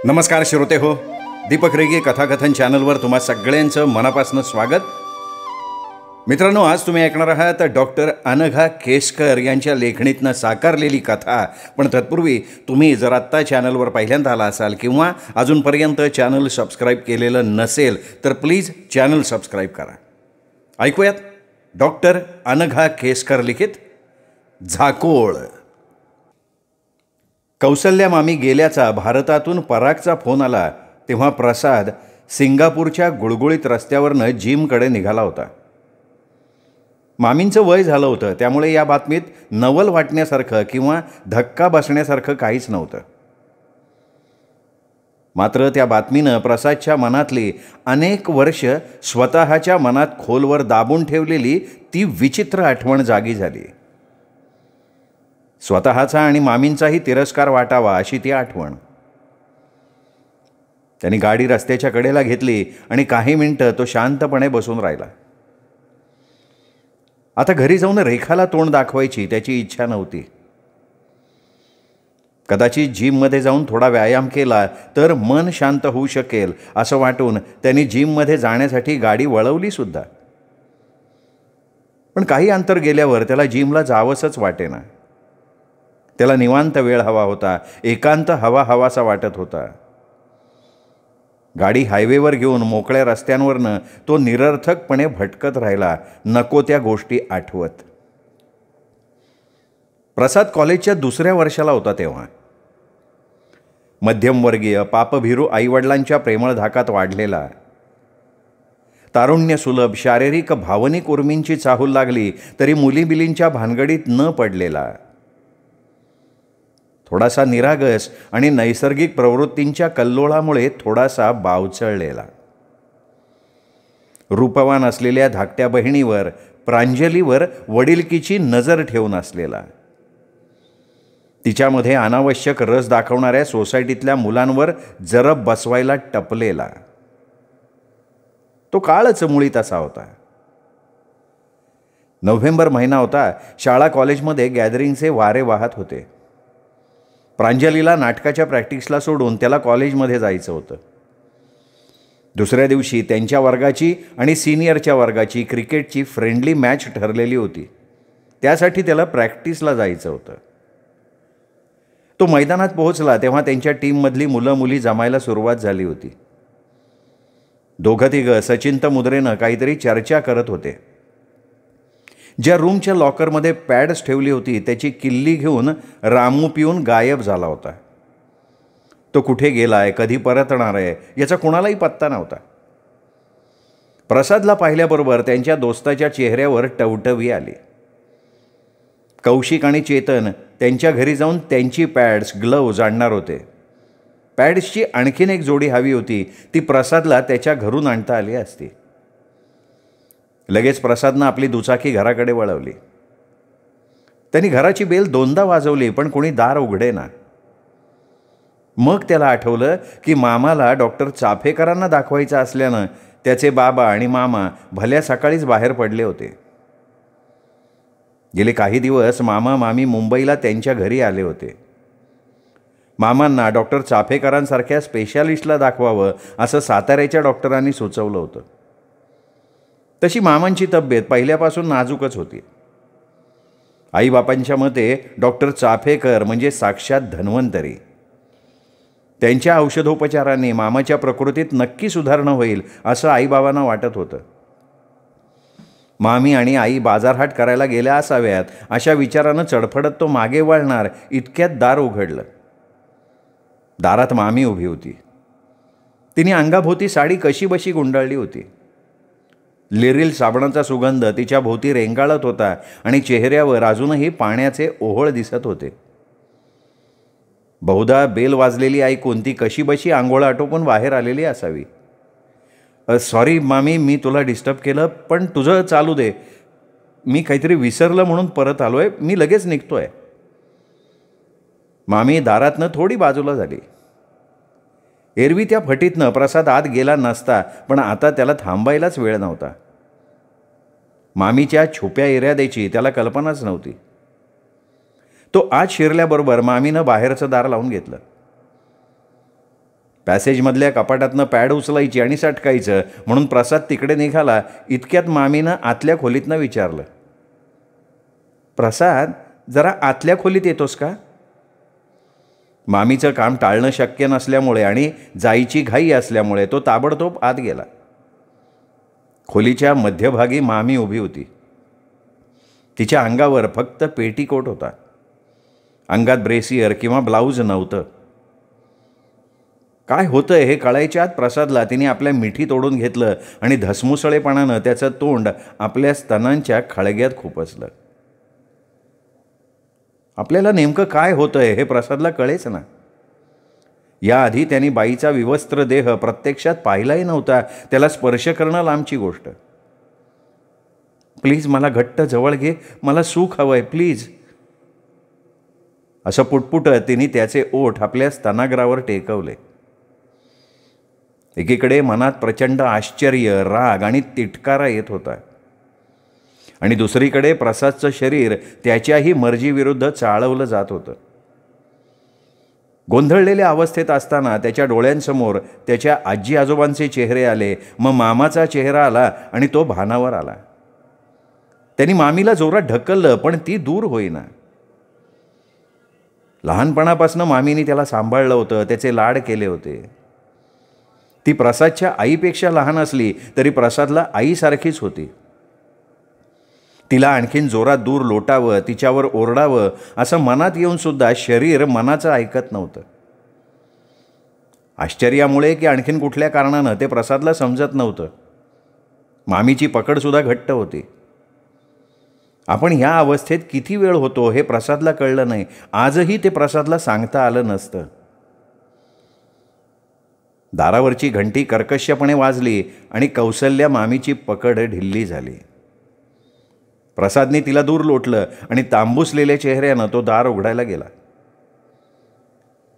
नमस्कार श्रोते हो, दीपक रेगे कथाकथन चॅनलवर तुम्हा सगळ्यांचं मनापासून स्वागत. मित्रांनो, आज तुम्ही ऐकणार आहात डॉक्टर अनघा केसकर यांच्या लेखणीतनं साकारलेली कथा. पण तत्पूर्वी तुम्ही जर आत्ता चॅनलवर पहिल्यांदा आला असाल किंवा अजूनपर्यंत चॅनल सबस्क्राईब केलेलं नसेल तर प्लीज चॅनल सबस्क्राईब करा. ऐकूयात डॉक्टर अनघा केसकर लिखित झाकोळ. कौसल्या मामी गेल्याचा भारतातून परागचा फोन आला तेव्हा प्रसाद सिंगापूरच्या गुळगुळीत रस्त्यावरनं जिमकडे निघाला होता. मामींचं वय झालं होतं, त्यामुळे या बातमीत नवल वाटण्यासारखं किंवा धक्का बसण्यासारखं काहीच नव्हतं. मात्र त्या बातमीनं प्रसादच्या मनातली अनेक वर्ष स्वतःच्या मनात खोलवर दाबून ठेवलेली ती विचित्र आठवण जागी झाली. स्वतःचा आणि मामींचाही तिरस्कार वाटावा अशी ती आठवण. त्यांनी गाडी रस्त्याच्या कडेला घेतली आणि काही मिनिटं तो शांतपणे बसून राहिला. आता घरी जाऊन रेखाला तोंड दाखवायची त्याची इच्छा नव्हती. कदाचित जिममध्ये जाऊन थोडा व्यायाम केला तर मन शांत होऊ शकेल असं वाटून त्यांनी जिममध्ये जाण्यासाठी गाडी वळवली सुद्धा. पण काही अंतर गेल्यावर त्याला जिमला जावंसच वाटेना. त्याला निवांत वेळ हवा होता, एकांत हवासा वाटत होता. गाडी हायवेवर घेऊन मोकळ्या रस्त्यांवरनं तो निरर्थकपणे भटकत राहिला, नको त्या गोष्टी आठवत. प्रसाद कॉलेजच्या दुसऱ्या वर्षाला होता तेव्हा. मध्यमवर्गीय पापभिरू आईवडिलांच्या प्रेमळ धाकात वाढलेला, तारुण्यसुलभ शारीरिक भावनिक उर्मींची चाहूल लागली तरी मुलीबिलींच्या भानगडीत न पडलेला, थोडासा निरागस आणि नैसर्गिक प्रवृत्तींच्या कल्लोळामुळे थोडासा बावचळलेला, रूपवान असलेल्या धाकट्या बहिणीवर प्रांजलीवर वडिलकीची नजर ठेवून असलेला, तिच्यामध्ये अनावश्यक रस दाखवणाऱ्या सोसायटीतल्या मुलांवर जरब बसवायला टपलेला. तो काळच मुळी तसा होता. नोव्हेंबर महिना होता. शाळा कॉलेजमध्ये गॅदरिंगचे वारे वाहत होते. प्रांजलीला नाटकाच्या प्रॅक्टिसला सोडून त्याला कॉलेजमध्ये जायचं होतं. दुसऱ्या दिवशी त्यांच्या वर्गाची आणि सिनियरच्या वर्गाची क्रिकेटची फ्रेंडली मॅच ठरलेली होती. त्यासाठी त्याला प्रॅक्टिसला जायचं होतं. तो मैदानात पोहोचला तेव्हा त्यांच्या टीममधली मुलं मुली जमायला सुरुवात झाली होती. दोघं तिघं सचिंत मुद्रेनं काहीतरी चर्चा करत होते. ज्या रूमच्या लॉकरमध्ये पॅड्स ठेवली होती त्याची किल्ली घेऊन रामू पिऊन गायब झाला होता. तो कुठे गेलाय, कधी परतणार आहे याचा कुणालाही पत्ता नव्हता. प्रसादला पाहिल्याबरोबर त्यांच्या दोस्ताच्या चेहऱ्यावर टवटवी आली. कौशिक आणि चेतन त्यांच्या घरी जाऊन त्यांची पॅड्स ग्लव्ज आणणार होते. पॅड्सची आणखीन एक जोडी हवी होती, ती प्रसादला त्याच्या घरून आणता आली असती. लगेच प्रसादनं आपली दुचाकी घराकडे वळवली. त्यांनी घराची बेल दोनदा वाजवली पण कोणी दार उघडेना. मग त्याला आठवलं की मामाला डॉक्टर चाफेकरांना दाखवायचं असल्यानं त्याचे बाबा आणि मामा भल्या सकाळीच बाहेर पडले होते. गेले काही दिवस मामा मामी मुंबईला त्यांच्या घरी आले होते. मामांना डॉक्टर चाफेकरांसारख्या स्पेशालिस्टला दाखवावं असं साताऱ्याच्या डॉक्टरांनी सुचवलं होतं. तशी मामांची तब्येत पहिल्यापासून नाजूकच होती. आईबापांच्या मते डॉक्टर चाफेकर म्हणजे साक्षात धन्वंतरी. त्यांच्या औषधोपचारांनी मामाच्या प्रकृतीत नक्की सुधारणा होईल असं आईबाबांना वाटत होतं. मामी आणि आई बाजारहाट करायला गेल्या असाव्यात अशा विचारानं चडफडत तो मागे वळणार इतक्यात दार उघडलं. दारात मामी उभी होती. तिने अंगाभोवती साडी कशीबशी गुंडाळली होती. लिरिल साबणाचा सुगंध तिच्या भोवती रेंगाळत होता आणि चेहऱ्यावर अजूनही पाण्याचे ओहळ दिसत होते. बहुधा बेल वाजलेली ऐकून ती कशीबशी आंघोळ आटोपून बाहेर आलेली असावी. सॉरी मामी, मी तुला डिस्टर्ब केलं, पण तुझं चालू दे. मी काहीतरी विसरलं म्हणून परत आलोय, मी लगेच निघतोय. मामी दारातनं थोडी बाजूला झाली. एरवी त्या फटीतनं प्रसाद आत गेला नसता, पण आता त्याला थांबायलाच वेळ नव्हता. मामीच्या छुप्या इराद्याची त्याला कल्पनाच नव्हती. तो आत शिरल्याबरोबर मामीनं बाहेरचं दार लावून घेतलं. पॅसेजमधल्या कपाटातनं पॅड उचलायची आणि सटकायचं म्हणून प्रसाद तिकडे निघाला. इतक्यात मामीनं आतल्या खोलीतनं विचारलं, प्रसाद, जरा आतल्या खोलीत येतोस का? मामीचं काम टाळणं शक्य नसल्यामुळे आणि जायची घाई असल्यामुळे तो ताबडतोब आत गेला. खोलीच्या मध्यभागी मामी उभी होती. तिच्या अंगावर फक्त पेटीकोट होता. अंगात ब्रेसियर किंवा ब्लाऊज नव्हतं. काय होतंय हे कळायच्या आत प्रसादला तिने आपल्या मिठी तोडून घेतलं आणि धसमुसळेपणानं त्याचं तोंड आपल्या स्तनांच्या खळग्यात खुपसलं. आपल्याला नेमकं काय होतंय हे प्रसादला कळेच ना. याआधी त्यांनी बाईचा विवस्त्र देह प्रत्यक्षात पाहिलाही नव्हता. त्याला स्पर्श करणं लांबची गोष्ट. प्लीज मला घट्ट जवळ घे, मला सुख हवंय, प्लीज, असं पुटपुटत तिने त्याचे ओठ आपल्या स्तनाग्रावर टेकवले. एकीकडे मनात प्रचंड आश्चर्य, राग आणि तिटकारा येत होता आणि दुसरीकडे प्रसादचं शरीर त्याच्याही मर्जीविरुद्ध चाळवलं जात होतं. गोंधळलेल्या अवस्थेत असताना त्याच्या डोळ्यांसमोर त्याच्या आजी आजोबांचे चेहरे आले. मग मामाचा चेहरा आला आणि तो भानावर आला. त्यांनी मामीला जोरात ढकललं पण ती दूर होईना. लहानपणापासून मामीने त्याला सांभाळलं होतं, त्याचे लाड केले होते. ती प्रसादच्या आईपेक्षा लहान असली तरी प्रसादला आईसारखीच होती. तिला आणखीन जोरात दूर लोटावं, तिच्यावर ओरडावं असं मनात येऊन सुद्धा शरीर मनाचं ऐकत नव्हतं. आश्चर्यामुळे की आणखीन कुठल्या कारणानं ते प्रसादला समजत नव्हतं. मामीची पकडसुद्धा घट्ट होती. आपण ह्या अवस्थेत किती वेळ होतो हे प्रसादला कळलं नाही. आजही ते प्रसादला सांगता आलं नसतं. दारावरची घंटी कर्कशपणे वाजली आणि कौसल्या मामीची पकड ढिल्ली झाली. प्रसादने तिला दूर लोटलं आणि तांबूसलेल्या चेहऱ्यानं तो दार उघडायला गेला.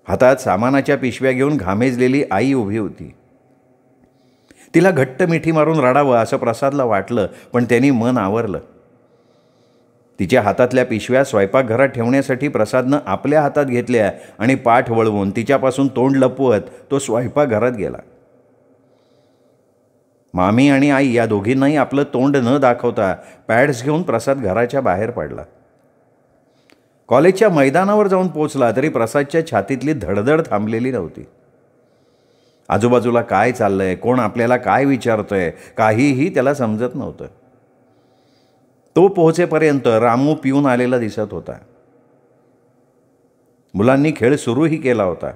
हातात सामानाच्या पिशव्या घेऊन घामेजलेली आई उभी होती. तिला घट्ट मिठी मारून रडावं असं प्रसादला वाटलं पण त्यांनी मन आवरलं. तिच्या हातातल्या पिशव्या स्वयंपाकघरात ठेवण्यासाठी प्रसादनं आपल्या हातात घेतल्या आणि पाठ वळवून तिच्यापासून तोंड लपवत तो स्वयंपाकघरात गेला. मामी आणि आई या दोघींनाही आपलं तोंड न दाखवता पॅड्स घेऊन प्रसाद घराच्या बाहेर पडला. कॉलेजच्या मैदानावर जाऊन पोचला तरी प्रसादच्या छातीतली धडधड थांबलेली नव्हती. आजूबाजूला काय चाललंय, कोण आपल्याला काय विचारतंय, काहीही त्याला समजत नव्हतं. तो पोहोचेपर्यंत रामू पिऊन आलेला दिसत होता. मुलांनी खेळ सुरूही केला होता.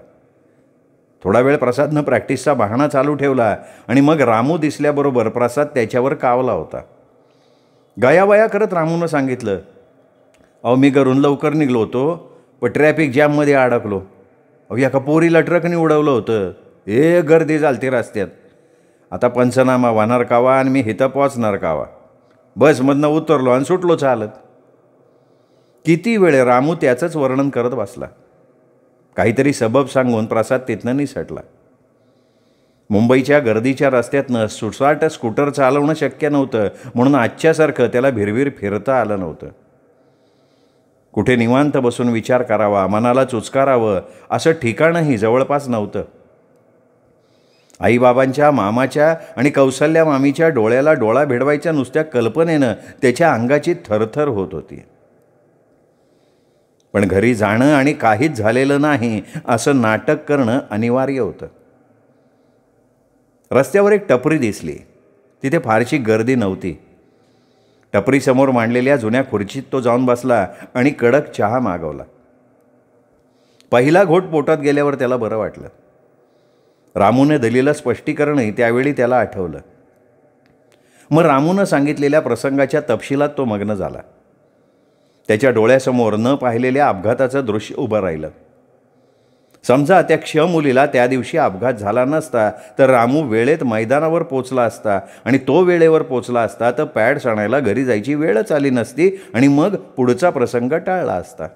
थोडा वेळ प्रसादनं प्रॅक्टिसचा बहाणा चालू ठेवला आणि मग रामू दिसल्याबरोबर प्रसाद त्याच्यावर कावला होता. गयावया करत रामूनं सांगितलं, अहो मी घरून लवकर निघलो होतो पण ट्रॅफिक जॅममध्ये अडकलो. अहो एका पोरीला ट्रकने उडवलं होतं. गर्दी झालती रस्त्यात. आता पंचनामा होणार कावा आणि मी इथं पोचणार कावा. बसमधनं उतरलो आणि सुटलो चालत. किती वेळ रामू त्याचंच वर्णन करत बसला. काहीतरी सबब सांगून प्रसाद तिथनं निसटला. मुंबईच्या गर्दीच्या रस्त्यातनं सुसाट स्कूटर चालवणं शक्य नव्हतं म्हणून आजच्यासारखं त्याला भिरभिर फिरता आलं नव्हतं. कुठे निवांत बसून विचार करावा, मनाला चुचकारावं असं ठिकाणही जवळपास नव्हतं. आईबाबांच्या, मामाच्या आणि कौसल्या मामीच्या डोळ्याला डोळा भिडवायच्या नुसत्या कल्पनेनं त्याच्या अंगाची थरथर होत होती. पण घरी जाणं आणि काहीच झालेलं नाही असं नाटक करणं अनिवार्य होतं. रस्त्यावर एक टपरी दिसली. तिथे फारशी गर्दी नव्हती. टपरीसमोर मांडलेल्या जुन्या खुर्चीत तो जाऊन बसला आणि कडक चहा मागवला. पहिला घोट पोटात गेल्यावर त्याला बरं वाटलं. रामूने दिलेलं स्पष्टीकरणही त्यावेळी त्याला आठवलं. मग रामूनं सांगितलेल्या प्रसंगाच्या तपशिलात तो मग्न झाला. त्याच्या डोळ्यासमोर न पाहिलेल्या अपघाताचं दृश्य उभं राहिलं. समजा त्या क्षमुलीला त्या दिवशी अपघात झाला नसता तर रामू वेळेत मैदानावर पोचला असता आणि तो वेळेवर पोचला असता तर पॅड्स आणायला घरी जायची वेळच आली नसती आणि मग पुढचा प्रसंग टाळला असता.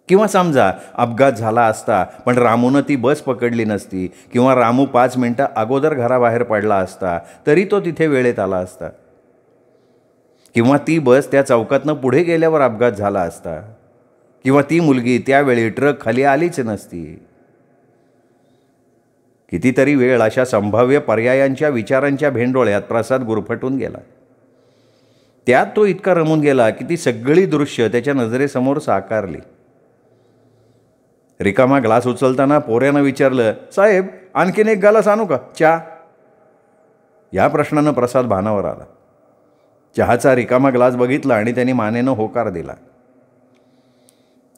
किंवा समजा अपघात झाला असता पण रामूनं ती बस पकडली नसती किंवा रामू 5 मिनिटं अगोदर घराबाहेर पडला असता तरी तो तिथे वेळेत आला असता. किंवा ती बस त्या चौकातनं पुढे गेल्यावर अपघात झाला असता. किंवा ती मुलगी त्यावेळी ट्रक खाली आलीच नसती. कितीतरी वेळ अशा संभाव्य पर्यायांच्या विचारांच्या भेंडोळ्यात प्रसाद गुरफटून गेला. त्यात तो इतका रमून गेला की ती सगळी दृश्य त्याच्या नजरेसमोर साकारली. रिकामा ग्लास उचलताना पोऱ्यानं विचारलं, साहेब आणखीन एक ग्लास आणू का, चहा? या प्रश्नानं प्रसाद भानावर आला. चहाचा रिकामा ग्लास बघितला आणि त्यांनी मानेनं होकार दिला.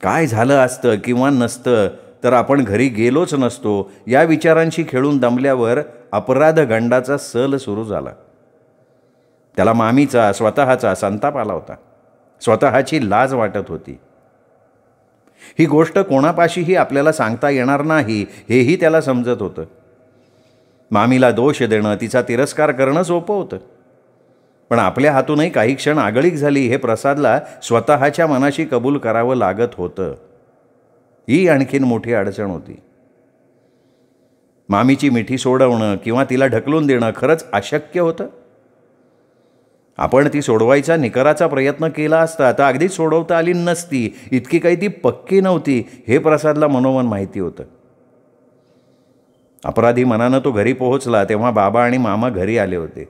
काय झालं असतं किंवा नसतं तर आपण घरी गेलोच नसतो या विचारांशी खेळून दमल्यावर अपराध गंडाचा सल सुरू झाला. त्याला मामीचा स्वतःचा संताप आला होता. स्वतःची लाज वाटत होती. ही गोष्ट कोणापाशीही आपल्याला सांगता येणार नाही हेही त्याला समजत होतं. मामीला दोष देणं, तिचा तिरस्कार करणं सोपं होतं. पण आपल्या हातूनही काही क्षण आगळीक झाली हे प्रसादला स्वतःच्या मनाशी कबूल करावं लागत होतं. ही आणखीन मोठी अडचण होती. मामीची मिठी सोडवणं किंवा तिला ढकलून देणं खरंच अशक्य होतं. आपण ती सोडवायचा निकराचा प्रयत्न केला असता तर अगदीच सोडवता आली नसती. इतकी काही ती पक्की नव्हती हे प्रसादला मनोमन माहिती होतं. अपराधी मनानं तो घरी पोहोचला तेव्हा बाबा आणि मामा घरी आले होते.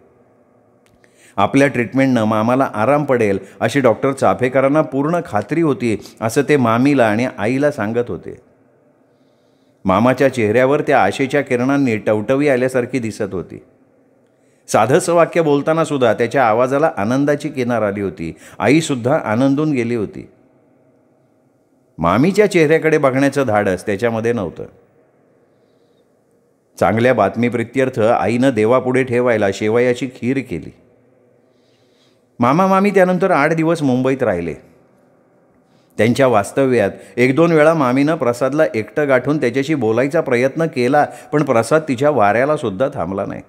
आपल्या ट्रीटमेंटनं मामाला आराम पडेल अशी डॉक्टर चाफेकरांना पूर्ण खात्री होती असं ते मामीला आणि आईला सांगत होते. मामाच्या चेहऱ्यावर त्या आशेच्या किरणांनी टवटवी आल्यासारखी दिसत होती. साधंसं वाक्य बोलताना सुद्धा त्याच्या आवाजाला आनंदाची किनार आली होती. आईसुद्धा आनंदून गेली होती. मामीच्या चेहऱ्याकडे बघण्याचं धाडस त्याच्यामध्ये नव्हतं. चांगल्या बातमीप्रित्यर्थ आईनं देवापुढे ठेवायला शेवयाची खीर केली. मामा मामी त्यानंतर 8 दिवस मुंबईत राहिले. त्यांच्या वास्तव्यात 1-2 वेळा मामीनं प्रसादला एकटं गाठून त्याच्याशी बोलायचा प्रयत्न केला, पण प्रसाद तिच्या वाऱ्याला सुद्धा थांबला नाही.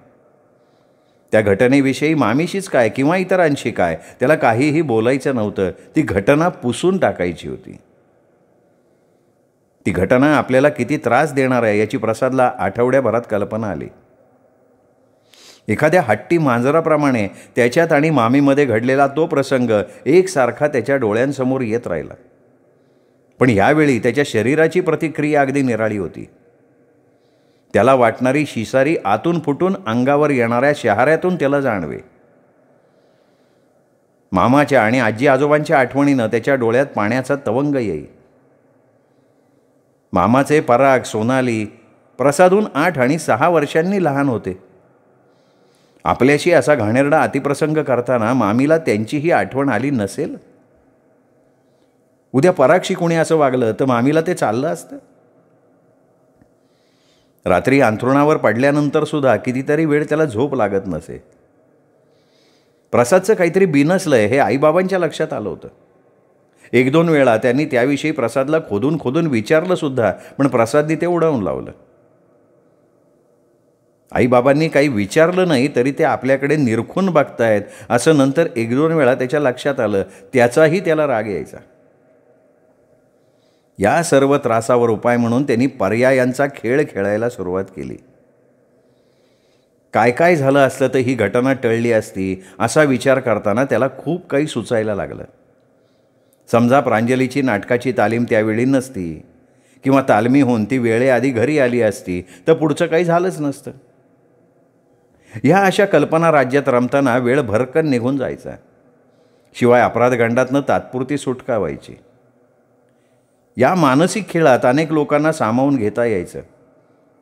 त्या घटनेविषयी मामीशीच काय किंवा इतरांशी काय त्याला काहीही बोलायचं नव्हतं. ती घटना पुसून टाकायची होती. ती घटना आपल्याला किती त्रास देणार आहे याची प्रसादला आठवड्याभरात कल्पना आली. एखाद्या हट्टी मांजराप्रमाणे त्याच्यात आणि मामीमध्ये घडलेला तो प्रसंग एकसारखा त्याच्या डोळ्यांसमोर येत राहिला. पण यावेळी त्याच्या शरीराची प्रतिक्रिया अगदी निराळी होती. त्याला वाटणारी शिसारी आतून फुटून अंगावर येणाऱ्या शहाऱ्यातून त्याला जाणवे. मामाच्या आणि आजी आजोबांच्या आठवणीनं त्याच्या डोळ्यात पाण्याचा तवंग येई. मामाचे पराग, सोनाली प्रसादहून 8 आणि 6 वर्षांनी लहान होते. आपल्याशी असा घाणेरडा अतिप्रसंग करताना मामीला त्यांचीही आठवण आली नसेल. उद्या परागशी कोणी असं वागलं तर मामीला ते चाललं असतं. रात्री अंथरुणावर पडल्यानंतर सुद्धा कितीतरी वेळ त्याला झोप लागत नसे. प्रसादचं काहीतरी बिनसलंय हे आईबाबांच्या लक्षात आलं होतं. 1-2 वेळा त्यांनी त्याविषयी प्रसादला खोदून खोदून विचारलं सुद्धा, पण प्रसादनी ते उडवून लावलं. आईबाबांनी काही विचारलं नाही तरी ते आपल्याकडे निरखून बघतायत असं नंतर 1-2 वेळा त्याच्या लक्षात आलं. त्याचाही त्याला राग यायचा. या सर्व त्रासावर उपाय म्हणून त्यांनी पर्यायांचा खेळ खेळायला सुरुवात केली. काय काय झालं असलं तर ही घटना टळली असती असा विचार करताना त्याला खूप काही सुचायला लागलं. समजा प्रांजलीची नाटकाची तालीम त्यावेळी नसती किंवा तालमीहून ती वेळेआधी घरी आली असती तर पुढचं काही झालंच नसतं. ह्या अशा कल्पना राज्यात रमताना वेळ भरकन निघून जायचा. शिवाय अपराधगंडातनं तात्पुरती सुटका व्हायची. या मानसिक खेळात अनेक लोकांना सामावून घेता यायचं.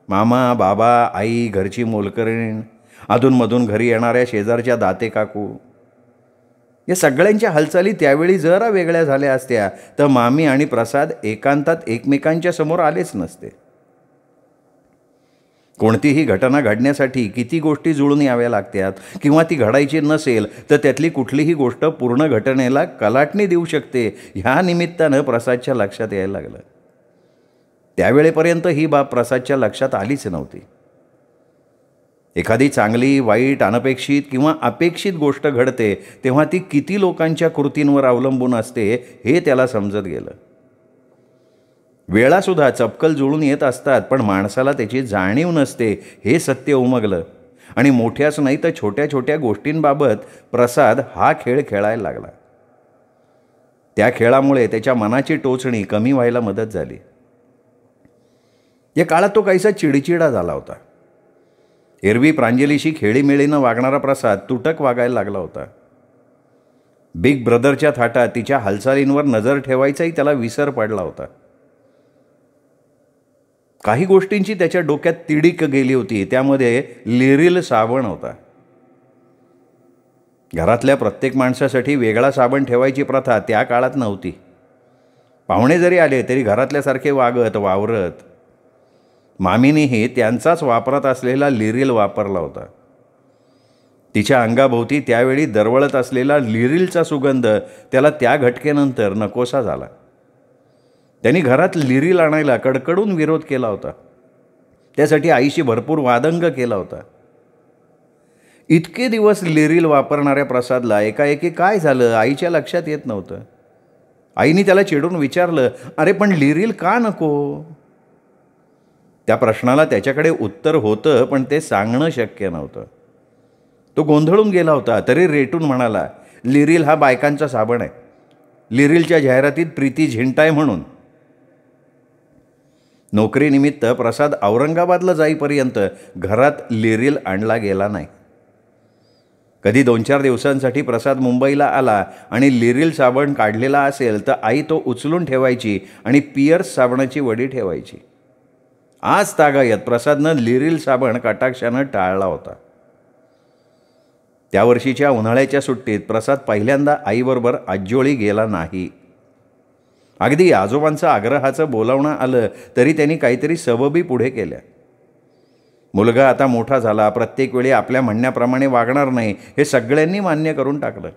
मामा, बाबा, आई, घरची मोलकरीण, अधूनमधून घरी येणाऱ्या शेजारच्या दाते काकू, या सगळ्यांच्या हालचाली त्यावेळी जरा वेगळ्या झाल्या असत्या तर मामी आणि प्रसाद एकांतात एकमेकांच्या समोर आलेच नसते. कोणतीही घटना घडण्यासाठी किती गोष्टी जुळून याव्या लागतात किंवा ती घडायची नसेल तर त्यातली कुठलीही गोष्ट पूर्ण घटनेला कलाटणी देऊ शकते ह्या निमित्तानं प्रसादच्या लक्षात यायला लागलं. त्यावेळेपर्यंत ही बाब प्रसादच्या लक्षात आलीच नव्हती. एखादी चांगली, वाईट, अनपेक्षित किंवा अपेक्षित गोष्ट घडते तेव्हा ती किती लोकांच्या कृतींवर अवलंबून असते हे त्याला समजत गेलं. वेळासुद्धा चपकल जुळून येत असतात पण माणसाला त्याची जाणीव नसते हे सत्य उमगलं आणि मोठ्याच नाही तर छोट्या छोट्या गोष्टींबाबत प्रसाद हा खेळ खेळायला लागला. त्या खेळामुळे त्याच्या मनाची टोचणी कमी व्हायला मदत झाली. या काळात तो काहीसा चिडचिडा झाला होता. एरवी प्रांजलीशी खेळीमेळीनं वागणारा प्रसाद तुटक वागायला लागला होता. बिग ब्रदरच्या थाटात तिच्या हालचालींवर नजर ठेवायचाही त्याला विसर पडला होता. काही गोष्टींची त्याच्या डोक्यात तिडीक गेली होती. त्यामध्ये लिरिल साबण होता. घरातल्या प्रत्येक माणसासाठी वेगळा साबण ठेवायची प्रथा त्या काळात नव्हती. पाहुणे जरी आले तरी घरातल्यासारखे वागत वावरत. मामीनेही त्यांचाच वापरात असलेला लिरिल वापरला होता. तिच्या अंगाभोवती त्यावेळी दरवळत असलेला लिरिलचा सुगंध त्याला त्या घटकेनंतर नकोसा झाला. त्यांनी घरात लिरिल आणायला कडकडून विरोध केला होता. त्यासाठी आईशी भरपूर वादंग केला होता. इतके दिवस लिरिल वापरणाऱ्या प्रसादला एकाएकी काय झालं आईच्या लक्षात येत नव्हतं. आईने त्याला चिडून विचारलं, अरे पण लिरिल का नको? त्या प्रश्नाला त्याच्याकडे उत्तर होतं, पण ते सांगणं शक्य नव्हतं. तो गोंधळून गेला होता. तरी रेटून म्हणाला, लिरिल हा बायकांचा साबण आहे. लिरिलच्या जाहिरातीत प्रीती झिंटाय म्हणून. नोकरीनिमित्त प्रसाद औरंगाबादला जाईपर्यंत घरात लिरिल आणला गेला नाही. कधी 2-4 दिवसांसाठी प्रसाद मुंबईला आला आणि लिरिल साबण काढलेला असेल तर आई तो उचलून ठेवायची आणि पियर्स साबणाची वडी ठेवायची. आज तागायत प्रसादनं लिरिल साबण कटाक्षानं टाळला होता. त्या वर्षीच्या उन्हाळ्याच्या सुट्टीत प्रसाद पहिल्यांदा आईबरोबर आज्योळी गेला नाही. अगदी आजोबांचं आग्रहाचं बोलावणं आलं तरी त्यांनी काहीतरी सबबी पुढे केल्या. मुलगा आता मोठा झाला, प्रत्येक वेळी आपल्या म्हणण्याप्रमाणे वागणार नाही हे सगळ्यांनी मान्य करून टाकलं.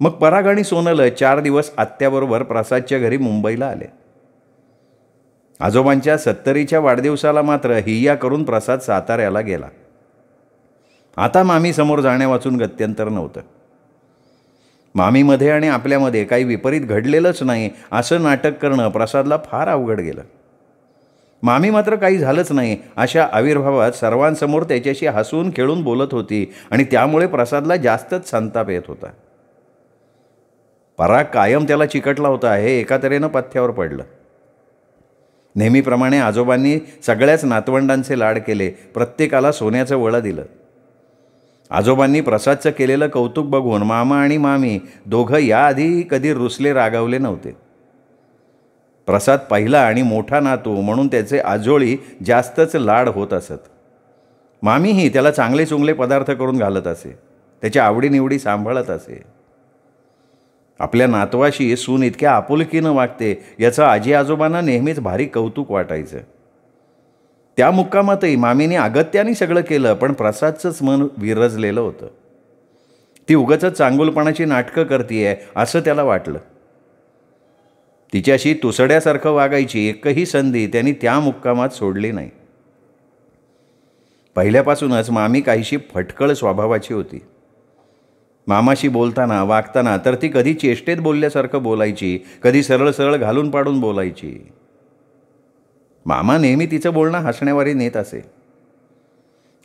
मग पराग आणि सोनल 4 दिवस आत्याबरोबर प्रसादच्या घरी मुंबईला आले. आजोबांच्या 70च्या वाढदिवसाला मात्र हिय्या करून प्रसाद साताऱ्याला गेला. आता मामी समोर जाण्या वाचून गत्यंतर नव्हतं. मामीमध्ये आणि आपल्यामध्ये काही विपरीत घडलेलंच नाही असं नाटक करणं प्रसादला फार अवघड गेलं. मामी मात्र काही झालंच नाही अशा आविर्भावात सर्वांसमोर त्याच्याशी हसून खेळून बोलत होती आणि त्यामुळे प्रसादला जास्तच संताप येत होता. पराग कायम त्याला चिकटला होता हे एका तऱ्हेनं पथ्यावर पडलं. नेहमीप्रमाणे आजोबांनी सगळ्याच नातवंडांचे लाड केले. प्रत्येकाला सोन्याचं वळं दिलं. आजोबांनी प्रसादचं केलेलं कौतुक बघून मामा आणि मामी दोघं याआधी कधी रुसले रागावले नव्हते. प्रसाद पहिला आणि मोठा नातू म्हणून त्याचे आजोळी जास्तच लाड होत असत. मामीही त्याला चांगले चुंगले पदार्थ करून घालत असे. त्याच्या आवडीनिवडी सांभाळत असे. आपल्या नातवाशी सून इतक्या आपुलकीनं वागते याचं आजी आजोबांना नेहमीच भारी कौतुक वाटायचं. त्या मुक्कामातही मामीने अगत्याने सगळं केलं, पण प्रसादचंच मन विरजलेलं होतं. ती उगाचच चांगुलपणाची नाटकं करतीये असं त्याला वाटलं. तिच्याशी तुसड्यासारखं वागायची एकही संधी त्यांनी त्या मुक्कामात सोडली नाही. पहिल्यापासूनच मामी काहीशी फटकळ स्वभावाची होती. मामाशी बोलताना वागताना तर ती कधी चेष्टेत बोलल्यासारखं बोलायची, कधी सरळ सरळ घालून पाडून बोलायची. मामा नेहमी तिचं बोलणं हसण्यावारी नेत असे.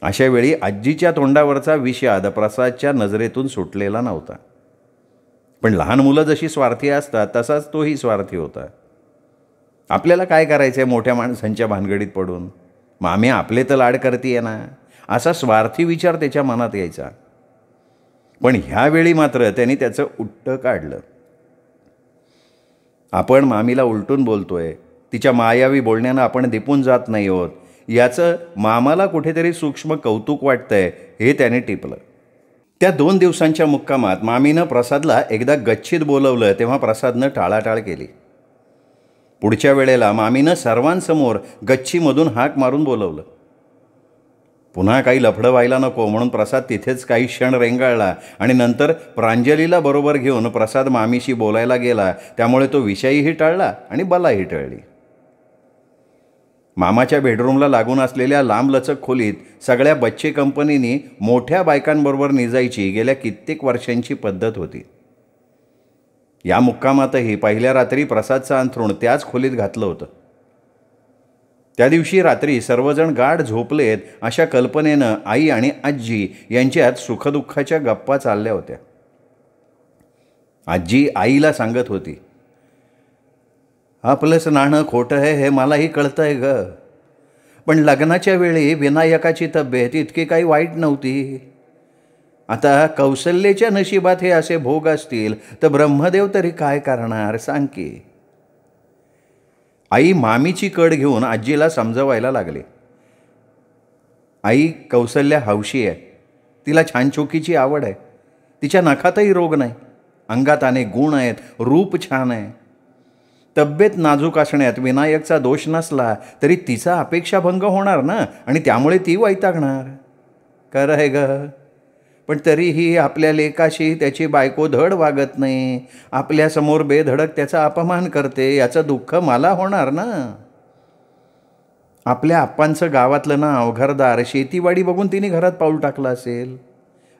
अशा वेळी आजीच्या तोंडावरचा विषाद प्रसादच्या नजरेतून सुटलेला नव्हता. पण लहान मुलं जशी स्वार्थी असतात तसाच तोही स्वार्थी होता. आपल्याला काय करायचं आहे मोठ्या माणसांच्या भानगडीत पडून? मामी आपले तर लाड करतीये ना, असा स्वार्थी विचार त्याच्या मनात यायचा. पण ह्यावेळी मात्र त्याने त्याचं उट्टं काढलं. आपण मामीला उलटून बोलतोय, तिच्या मायावी बोलण्यानं आपण दिपून जात नाही आहोत याचं मामाला कुठेतरी सूक्ष्म कौतुक वाटतंय हे त्याने टिपलं. त्या 2 दिवसांच्या मुक्कामात मामीनं प्रसादला एकदा गच्चीत बोलवलं तेव्हा प्रसादनं टाळाटाळ केली. पुढच्या वेळेला मामीनं सर्वांसमोर गच्चीमधून हाक मारून बोलवलं. पुन्हा काही लफडं व्हायला नको म्हणून प्रसाद तिथेच काही क्षण रेंगाळला आणि नंतर प्रांजलीला बरोबर घेऊन प्रसाद मामीशी बोलायला गेला. त्यामुळे तो विषयही टळला आणि बलाही टळली. मामाच्या बेडरूमला लागून असलेल्या लांबलचक खोलीत सगळ्या बच्चे कंपनीनी मोठ्या बायकांबरोबर निजायची गेल्या कित्येक वर्षांची पद्धत होती. या मुक्कामातही पहिल्या रात्री प्रसादचं अंथरूण त्याच खोलीत घातलं होतं. त्या दिवशी रात्री सर्वजण गाढ झोपलेत अशा कल्पनेनं आई आणि आजी यांच्यात सुखदुःखाच्या गप्पा चालल्या होत्या. आजी आईला सांगत होती, आपलंच नाणं खोटं आहे हे मलाही कळतंय ग. पण लग्नाच्या वेळी विनायकाची तब्येत इतकी काही वाईट नव्हती. आता कौशल्याच्या नशिबात हे असे भोग असतील तर ब्रह्मदेव तरी काय करणार सांग की. आई मामीची कड घेऊन आजीला समजवायला लागले. आई, कौशल्या हौशी आहे, तिला छानछोकीची आवड आहे, तिच्या नखातही रोग नाही, अंगात अनेक गुण आहेत, रूप छान आहे. तब्येत नाजूक असण्यात विनायकचा दोष नसला तरी तिचा अपेक्षाभंग होणार ना, आणि त्यामुळे ती वैतागणार. खरं आहे ग, पण तरीही आपल्या लेकाशी त्याची बायको धड वागत नाही, आपल्यासमोर बेधडक त्याचा अपमान करते, याचं दुःख मला होणार ना. आपल्या आप्पांचं गावातलं नाव, घरदार, शेतीवाडी बघून तिने घरात पाऊल टाकलं असेल.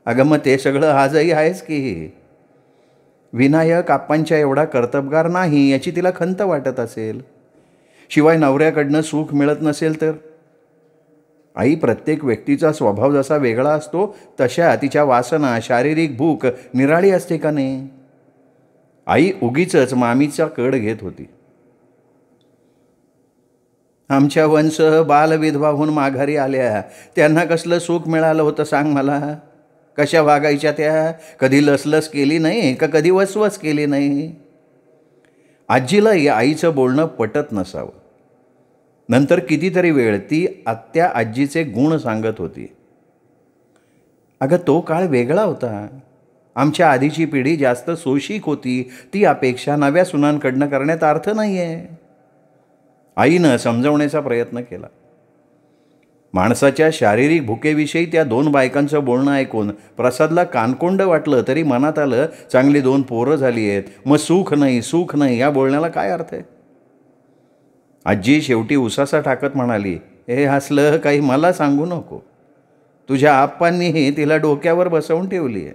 अगं मग ते सगळं आजही आहेच की. विनायक आप्पांच्या एवढा कर्तबगार नाही याची तिला खंत वाटत असेल. शिवाय नवऱ्याकडनं सुख मिळत नसेल तर. आई, प्रत्येक व्यक्तीचा स्वभाव जसा वेगळा असतो तशा तिच्या वासना, शारीरिक भूक निराळी असते का नाही. आई उगीचच मामीचा कड घेत होती. आमच्या वंश बालविधवा होऊन माघारी आल्या, त्यांना कसलं सुख मिळालं होतं सांग मला. कशा वागायच्या त्या, कधी लसलस केली नाही का कधी वसवस केली नाही. आजीला या आईचं बोलणं पटत नसावं. नंतर कितीतरी वेळ ती आत्या आजीचे गुण सांगत होती. अगं तो काळ वेगळा होता. आमच्या आधीची पिढी जास्त सोशिक होती, ती अपेक्षा नव्या सुनांकडनं करण्यात अर्थ नाही आहे. आईनं समजवण्याचा प्रयत्न केला. माणसाच्या शारीरिक भुकेविषयी त्या दोन बायकांचं बोलणं ऐकून प्रसादला कानकोंड वाटलं, तरी मनात आलं चांगली दोन पोरं झाली आहेत, मग सुख नाही सुख नाही या बोलण्याला काय अर्थ आहे. आजी शेवटी उसासा टाकत म्हणाली, हे हसलं काही मला सांगू नको. तुझ्या आप्पांनीही तिला डोक्यावर बसवून ठेवली आहे.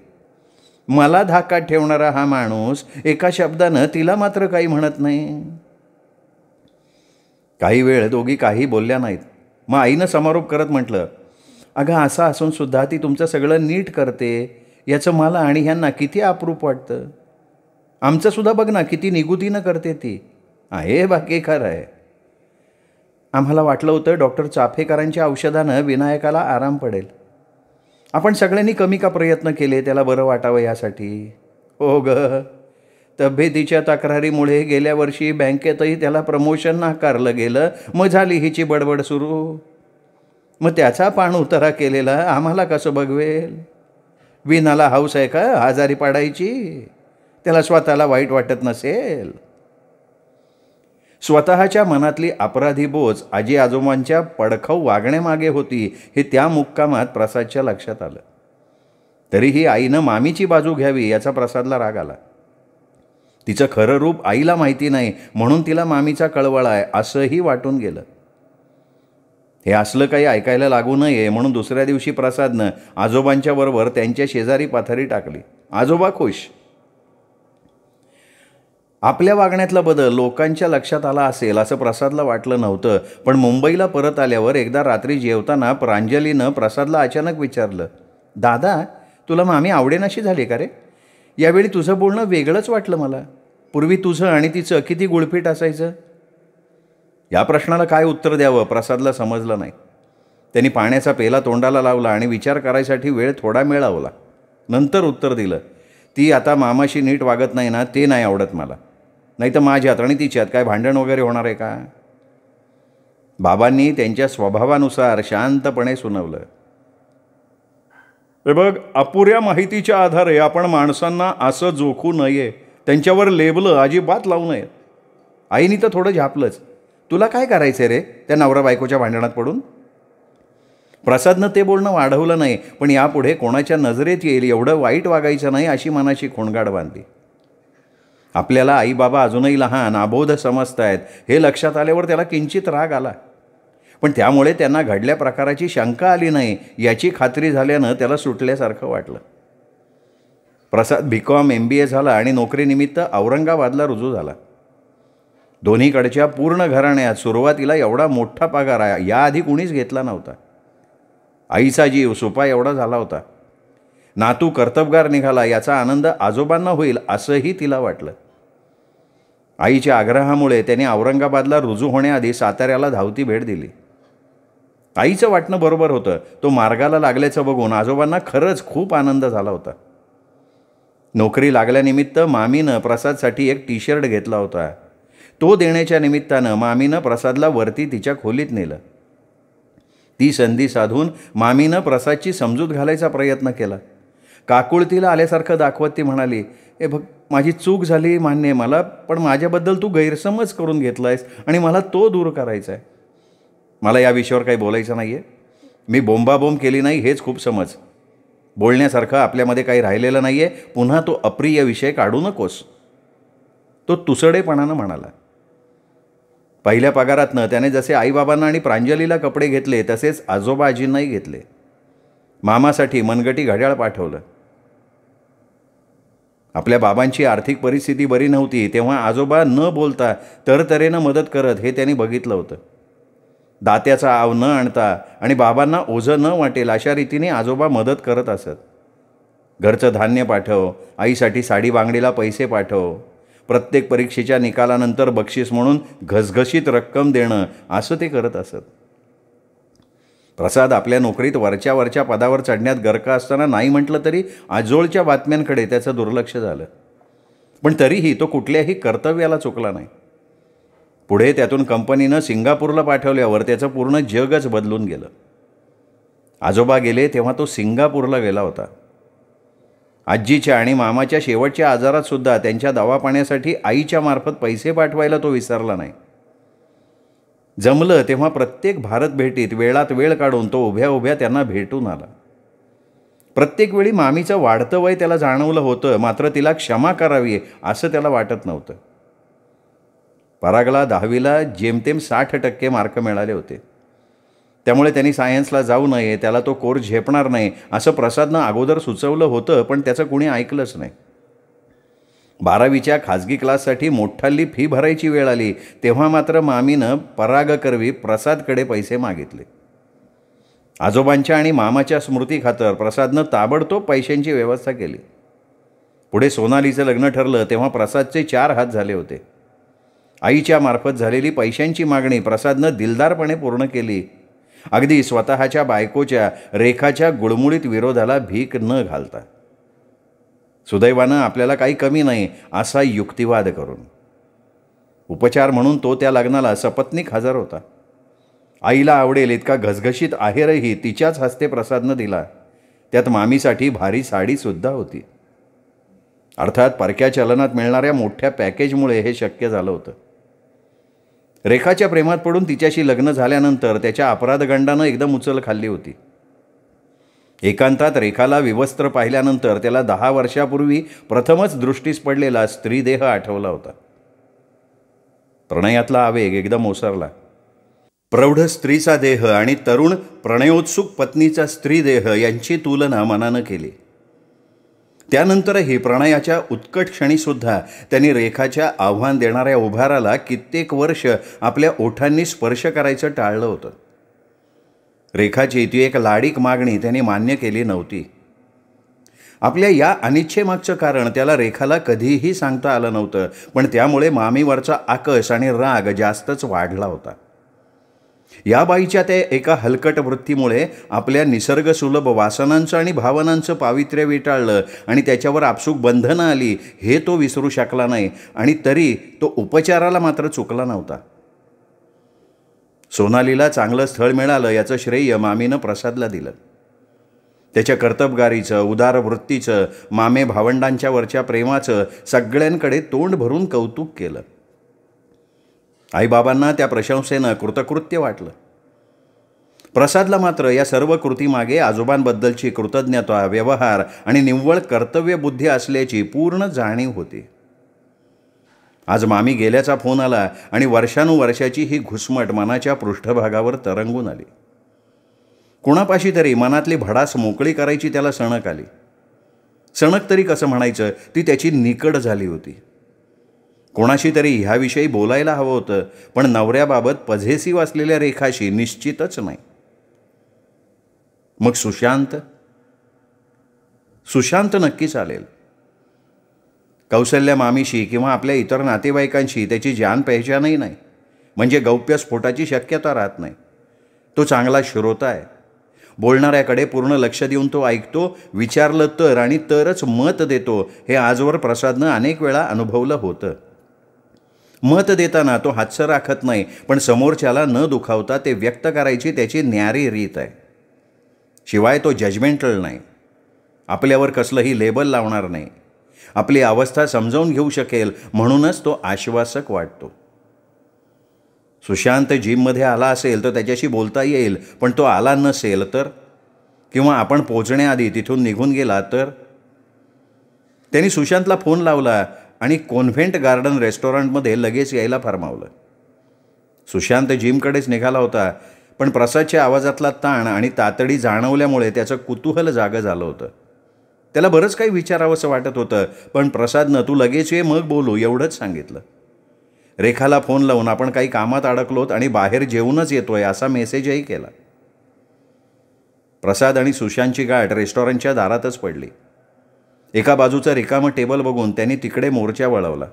मला धाकात ठेवणारा हा माणूस एका शब्दानं तिला मात्र काही म्हणत नाही. काही वेळ दोघी काही बोलल्या नाहीत. मग आईनं समारोप करत म्हटलं, अगं असं असून सुद्धा ती तुमचं सगळं नीट करते याचं मला आणि ह्यांना किती अप्रूप वाटतं. आमचंसुद्धा बघ ना किती निगुतीनं करते ती. आहे बाकी खरं आहे. आम्हाला वाटलं होतं डॉक्टर चाफेकरांच्या औषधानं विनायकाला आराम पडेल. आपण सगळ्यांनी कमी का प्रयत्न केले त्याला बरं वाटावं यासाठी. हो ग, तब्येतीच्या तक्रारीमुळे गेल्या वर्षी बँकेतही त्याला प्रमोशन नाकारलं गेलं. मग झाली हिची बडबड सुरू. मग त्याचा पाण उतारा केलेला आम्हाला कसं बघवेल. विनाला हौस आहे का आजारी पाडायची. त्याला स्वतःला वाईट वाटत नसेल. स्वतःच्या मनातली अपराधी बोच आजी आजोबांच्या पडखाऊ वागण्यामागे होती हे त्या मुक्कामात प्रसादच्या लक्षात आलं. तरीही आईनं मामीची बाजू घ्यावी याचा प्रसादला राग आला. तिचं खरं रूप आईला माहिती नाही म्हणून तिला मामीचा कळवळा आहे असंही वाटून गेलं. हे असलं काही ऐकायला लागू नये म्हणून दुसऱ्या दिवशी प्रसादनं आजोबांच्या बरोबर त्यांच्या शेजारी पाथरी टाकली. आजोबा खुश. आपल्या वागण्यातला बदल लोकांच्या लक्षात आला असेल असं प्रसादला वाटलं नव्हतं. पण मुंबईला परत आल्यावर एकदा रात्री जेवताना प्रांजलीनं प्रसादला अचानक विचारलं, दादा तुला मामी आवडेनाशी झाली का रे. यावेळी तुझं बोलणं वेगळंच वाटलं मला. पूर्वी तुझं आणि तिचं किती गुळफीट असायचं. या प्रश्नाला काय उत्तर द्यावं प्रसादला समजलं नाही. त्यांनी पाण्याचा पेला तोंडाला लावला आणि विचार करायसाठी वेळ थोडा मिळवला. नंतर उत्तर दिलं, ती आता मामाशी नीट वागत नाही ना, ते नाही आवडत मला. नाही तर माझ्यात आणि तिच्यात काय भांडण वगैरे होणार आहे का. बाबांनी त्यांच्या स्वभावानुसार शांतपणे सुनावलं, हे बघ, अपुऱ्या माहितीच्या आधारे आपण माणसांना असं जोखू नये, त्यांच्यावर लेबलं अजिबात लावू नये. आईनी तर थोडं झापलंच. तुला काय करायचं रे त्या नवरा बायकोच्या भांडणात पडून. प्रसादनं ते बोलणं वाढवलं नाही, पण यापुढे कोणाच्या नजरेत येईल एवढं वाईट वागायचं नाही अशी मनाची खोंगाड बांधली. आपल्याला आईबाबा अजूनही लहान अबोध समजतायत हे लक्षात आल्यावर त्याला किंचित राग आला. पण त्यामुळे त्यांना घडल्या प्रकाराची शंका आली नाही याची खात्री झाल्यानं त्याला सुटल्यासारखं वाटलं. प्रसाद BCom MBA झाला आणि नोकरीनिमित्त औरंगाबादला रुजू झाला. दोन्हीकडच्या पूर्ण घराण्यात सुरुवातीला एवढा मोठा पगार याआधी कुणीच घेतला नव्हता. आईचा जीव सुपा एवढा झाला होता. नातू कर्तबगार निघाला याचा आनंद आजोबांना होईल असंही तिला वाटलं. आईच्या आग्रहामुळे त्याने औरंगाबादला रुजू होण्याआधी साताऱ्याला धावती भेट दिली. आईचं वाटणं बरोबर होतं. तो मार्गाला लागल्याचं बघून आजोबांना खरंच खूप आनंद झाला होता. नोकरी लागल्यानिमित्त मामीनं प्रसादसाठी एक टी शर्ट घेतला होता. तो देण्याच्या निमित्तानं मामीनं प्रसादला वरती तिच्या खोलीत नेलं. ती संधी साधून मामीनं प्रसादची समजूत घालायचा प्रयत्न केला. काकुळतीला आल्यासारखं दाखवत ती म्हणाली, ए बघ, माझी चूक झाली मान्य आहे मला, पण माझ्याबद्दल तू गैरसमज करून घेतला आहेस आणि मला तो दूर करायचा आहे. मला या विषयावर काही बोलायचं नाही आहे. मी बोंबाबोंब केली नाही हेच खूप समज. बोलण्यासारखं आपल्यामध्ये काही राहिलेलं नाही आहे. पुन्हा तो अप्रिय विषय काढू नकोस, तो तुसडेपणानं म्हणाला. पहिल्या पगारातनं त्याने जसे आईबाबांना आणि प्रांजलीला कपडे घेतले तसेच आजोबा आजींनाही घेतले. मामासाठी मनगटी घड्याळ पाठवलं. आपल्या बाबांची आर्थिक परिस्थिती बरी नव्हती तेव्हा आजोबा न बोलता तरतरेनं मदत करत हे त्यांनी बघितलं होतं. दात्याचा आव न आणता आणि बाबांना ओझं न वाटेल अशा रीतीने आजोबा मदत करत असत. घरचं धान्य पाठव, आईसाठी साडी बांगडीला पैसे पाठव, प्रत्येक परीक्षेच्या निकालानंतर बक्षीस म्हणून घसघशीत रक्कम देणं असं ते करत असत. प्रसाद आपल्या नोकरीत वरच्या पदावर चढण्यात गरका असताना नाही म्हटलं तरी आजोळच्या बातम्यांकडे त्याचं दुर्लक्ष झालं. पण तरीही तो कुठल्याही कर्तव्याला चुकला नाही. पुढे त्यातून कंपनीनं सिंगापूरला पाठवल्यावर त्याचं पूर्ण जगच बदलून गेलं. आजोबा गेले तेव्हा तो सिंगापूरला गेला होता. आजीच्या आणि मामाच्या शेवटच्या आजारातसुद्धा त्यांच्या दवापाण्यासाठी आईच्या मार्फत पैसे पाठवायला तो विसरला नाही. जमलं तेव्हा प्रत्येक भारत भेटीत वेळात वेळ काढून तो उभ्या उभ्या त्यांना भेटून आला. प्रत्येक वेळी मामीचं वाढतं वय त्याला जाणवलं होतं, मात्र तिला क्षमा करावी असं त्याला वाटत नव्हतं. परागला 10वीला जेमतेम 60% मार्क मिळाले होते. त्यामुळे त्यांनी सायन्सला जाऊ नये, त्याला तो कोर्स झेपणार नाही असं प्रसादनं अगोदर सुचवलं होतं, पण त्याचं कुणी ऐकलंच नाही. 12वीच्या खाजगी क्लाससाठी मोठाली फी भरायची वेळ आली तेव्हा मात्र मामीनं परागकरवी प्रसादकडे पैसे मागितले. आजोबांच्या आणि मामाच्या स्मृतीखातर प्रसादनं ताबडतोब पैशांची व्यवस्था केली. पुढे सोनालीचं लग्न ठरलं तेव्हा प्रसादचे 4 हात झाले होते. आईच्या मार्फत झालेली पैशांची मागणी प्रसादनं दिलदारपणे पूर्ण केली, अगदी स्वतःच्या बायकोच्या रेखाच्या गुळमुळीत विरोधाला भीक न घालता. सुदैवानं आपल्याला काही कमी नाही असा युक्तिवाद करून. उपचार म्हणून तो त्या लग्नाला सपत्नीक हजर होता. आईला आवडेल इतका घसघशीत आहेरही तिच्याच हस्ते प्रसादनं दिला. त्यात मामीसाठी भारी साडीसुद्धा होती. अर्थात परक्या चलनात मिळणाऱ्या मोठ्या पॅकेजमुळे हे शक्य झालं होतं. रेखाच्या प्रेमात पडून तिच्याशी लग्न झाल्यानंतर त्याच्या अपराधगंडानं एकदम उचल खाल्ली होती. एकांतात रेखाला विवस्त्र पाहिल्यानंतर त्याला 10 वर्षापूर्वी प्रथमच दृष्टीस पडलेला स्त्रीदेह आठवला होता. प्रणयातला आवेग एकदम ओसरला. प्रौढ स्त्रीचा देह आणि तरुण प्रणयोत्सुक पत्नीचा स्त्रीदेह यांची तुलना मनानं केली. त्यानंतरही प्रणयाच्या उत्कट क्षणीसुद्धा त्यांनी रेखाच्या आव्हान देणाऱ्या उभाराला कित्येक वर्ष आपल्या ओठांनी स्पर्श करायचं टाळलं होतं. रेखाची ती एक लाडीक मागणी त्यांनी मान्य केली नव्हती. आपल्या या अनिच्छेमागचं कारण त्याला रेखाला कधीही सांगता आलं नव्हतं, पण त्यामुळे मामीवरचा आकस आणि राग जास्तच वाढला होता. या बाईच्या त्या एका हलकट वृत्तीमुळे आपल्या निसर्गसुलभ वासनांचं आणि भावनांचं पावित्र्य विटाळलं आणि त्याच्यावर आपसूक बंधनं आली हे तो विसरू शकला नाही. आणि तरी तो उपचाराला मात्र चुकला नव्हता. सोनालीला चांगलं स्थळ मिळालं याचं श्रेय मामीनं प्रसादला दिलं. त्याच्या कर्तबगारीचं, उदार वृत्तीचं, मामे भावंडांच्या वरच्या प्रेमाचं सगळ्यांकडे तोंड भरून कौतुक केलं. आईबाबांना त्या प्रशंसेनं कृतकृत्य वाटलं. प्रसादला मात्र या सर्व कृतीमागे आजोबांबद्दलची कृतज्ञता, व्यवहार आणि निव्वळ कर्तव्यबुद्धी असल्याची पूर्ण जाणीव होती. आज मामी गेल्याचा फोन आला आणि वर्षानुवर्षाची ही घुसमट मनाच्या पृष्ठभागावर तरंगून आली. कुणापाशी तरी मनातली भडास मोकळी करायची त्याला सणक आली. सणक तरी कसं म्हणायचं, ती त्याची निकड झाली होती. कोणाशी तरी ह्याविषयी बोलायला हवं होतं, पण नवऱ्याबाबत पझेसिव्ह असलेल्या रेखाशी निश्चितच नाही. मग सुशांत नक्की चालेल. कौसल्या मामीशी किंवा आपल्या इतर नातेवाईकांशी त्याची जान पहिचानही नाही, म्हणजे गौप्यस्फोटाची शक्यता राहत नाही. तो चांगला श्रोता आहे. बोलणाऱ्याकडे पूर्ण लक्ष देऊन तो ऐकतो, विचारलं तर आणि तरच मत देतो. हे आजवर प्रसादनं अनेक वेळा अनुभवलं होतं. मत देताना तो हातचं राखत नाही, पण समोरच्याला न दुखावता ते व्यक्त करायची त्याची न्यारी रीत आहे. शिवाय तो जजमेंटल नाही, आपल्यावर कसलंही लेबल लावणार नाही, आपली अवस्था समजावून घेऊ शकेल म्हणूनच तो आश्वासक वाटतो. सुशांत जिममध्ये आला असेल तर त्याच्याशी बोलता येईल, पण तो आला नसेल तर, किंवा आपण पोचण्याआधी तिथून निघून गेला तर. त्यांनी सुशांतला फोन लावला आणि कॉन्व्हेंट गार्डन रेस्टॉरंटमध्ये लगेच यायला फरमावलं. सुशांत जिमकडेच निघाला होता, पण प्रसादच्या आवाजातला ताण आणि तातडी जाणवल्यामुळे त्याचं कुतूहल जागं झालं होतं. त्याला बरंच काही विचारावंसं वाटत होतं, पण प्रसादनं तू लगेच ये मग बोलू एवढंच सांगितलं. रेखाला फोन लावून आपण काही कामात अडकलोत आणि बाहेर जेवूनच येतोय असा मेसेजही केला. प्रसाद आणि सुशांतची गाठ रेस्टॉरंटच्या दारातच पडली. एका बाजूचं रिकामं टेबल बघून त्यांनी तिकडे मोर्चा वळवला.